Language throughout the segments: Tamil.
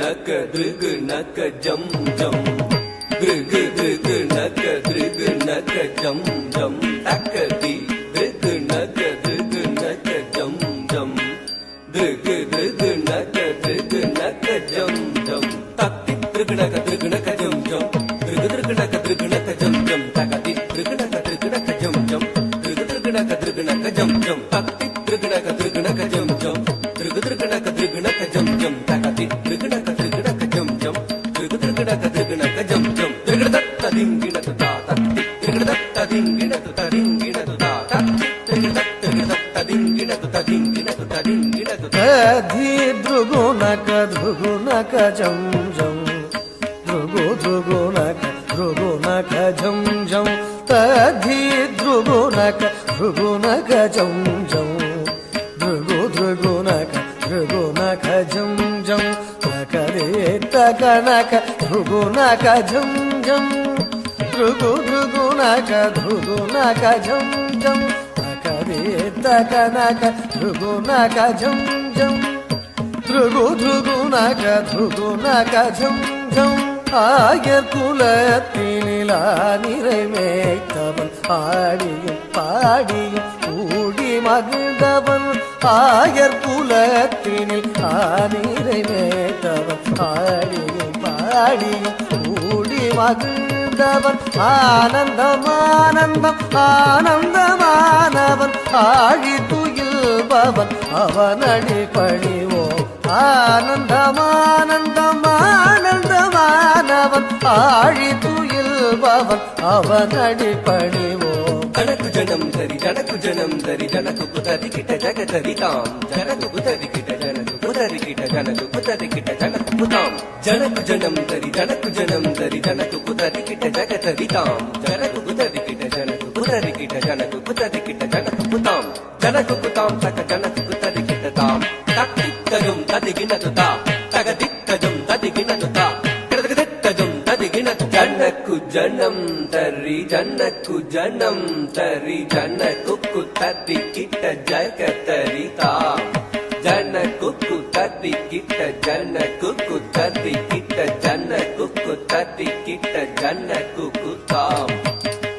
naka drigu naka jam jam drigu drigu naka drigu naka jam jam takati drigu naka jam jam drigu drigu naka jam jam takti drigu naka jam jam drigu drigu naka jam jam takati drigu naka jam jam drigu drigu naka jam jam takti drigu naka jam jam drigu drigu naka jam jam takati drigu naka jam jam drigu drigu naka jam jam drigu datta dingina ta tatti drigu datta dingina ta dingina ta tatti drigu datta dingina ta dingina ta adhi drugu naka jam jam drugu drugu naka jam jam adhi drugu naka jam jam drugu drugu naka jam jam takare takanaka drugu naka jam jam drugu drugu naka jam jam takare takanaka drugu naka jam jam drugu drugu naka jam jam ஆயர் குலத்தினிலா நிறைமேய்த்தவன் ஆடியும் பாடியும் கூடி மகிழ்ந்தவன் ஆயர் குலத்தினில் நிறைமேய்த்தவன் ஆடியும் பாடியும் கூடி மகிழ்ந்தவன் ஆனந்தம் ஆனந்தம் ஆனந்தமானவன் ஆழி துயில்பவன் அவனடி பணிவோம் ஆனந்தம் ஆனந்தம் ஆனந்தமானவன் ஆழி துயில்பவன் அவனடி பணிவோம் ஜனக்கு ஜனம் தரி ஜனக்கு ஜனம் தரி ஜனக்கு புதரி கிட்ட ஜகதரி தாம் ஜனக்கு புதரி கிட்ட ஜனக்கு புதரி கிட்ட ஜனக்கு புதரி கிட்ட ஜனக்கு புதாம் ஜனக்கு ஜனம் தரி ஜனக்கு ஜனம் தரி ஜனக்கு புதரி கிட்ட ஜகதரி தாம் ஜனக்கு புதரி கிட்ட ஜனக்கு புதரி கிட்ட ஜனக்கு புதரி கிட்ட ஜனக்கு புதாம் ஜனக்கு புதாம் தக ஜனக்கு புதரி கிட்ட தாம் தக்கித்தஜம் ததிகினது தா தகதித்தஜம் ததிகினது தா கிடதகித்தஜம் ததிகினது ஜனக்கு ஜனம் தரி ஜனக்கு ஜனம் தரி ஜனக்கு குத்தரி கிட்ட ஜகதரி தாம் ஜனக்கு குத்தரி கிட்ட ஜனக்கு குத்தரி கிட்ட ஜனக்கு குத்தரி கிட்ட ஜனக்கு குத்தாம்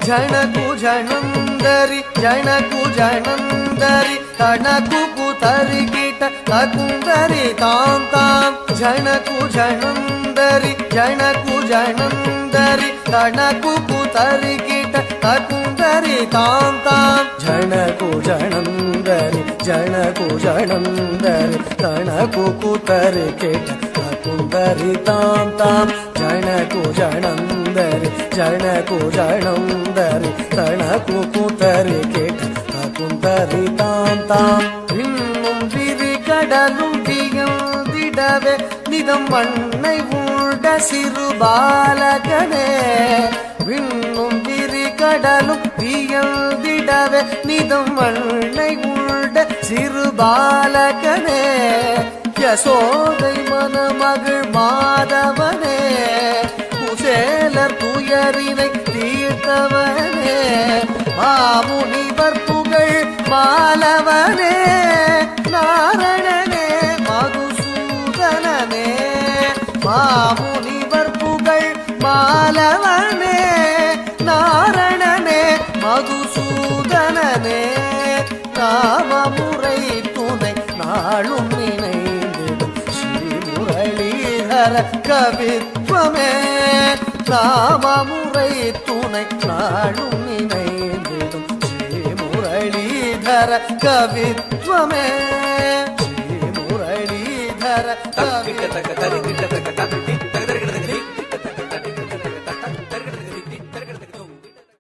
ஜனகு ஜனந்தரி ஜனகு ஜனந்தரி தனகு குதரி கிட்ட தகுந்தரி தாம் தாம் ஜனகு ஜனந்தரி ஜனகு ஜனந்தரி தனகு குதரி கிட்ட தகுந்தரி தாம் தாம் ஜனகு ஜனந்தரி ஜனகு ஜனந்தரி தனகு குதரி கிட்ட தகுந்தரி தாம் தாம் ஜனகு ஜனந்தரி ஜனகு ஜனந்தரி தனகு குதரி கிட்ட தகுந்தரி தாம் தாம் இன்னும் விரி கடலும் திகழ்ந்திடவே நிதம் மண்ணை உண்ட சிறு பாலகனே விண்ணும் விரி கடலும் திகழ்ந்திடவே நிதம் மண்ணை உண்ட சிறு பாலகனே யசோதை மனமகள் மாதவனே குசேலர் துயரினை தீர்த்தவனே மாமுனிவர் புகழ் மாலவனே நாரணனே மதுசூதனனே மாமுனிவர் புகழ் மாலவனே நாரணனே மதுசூதனனே நாமமுறை துணை நாளும் நினைந்திடும் ஸ்ரீமுரளீதர கவித்வமே நாமமுறை துணை நாளும் நினைந்திடும் ஸ்ரீமுரளீதர கவித்வமே ஸ்ரீமுரளீதர தக்கிட்ட தக்க தரி கிட்ட தக்க தத்தி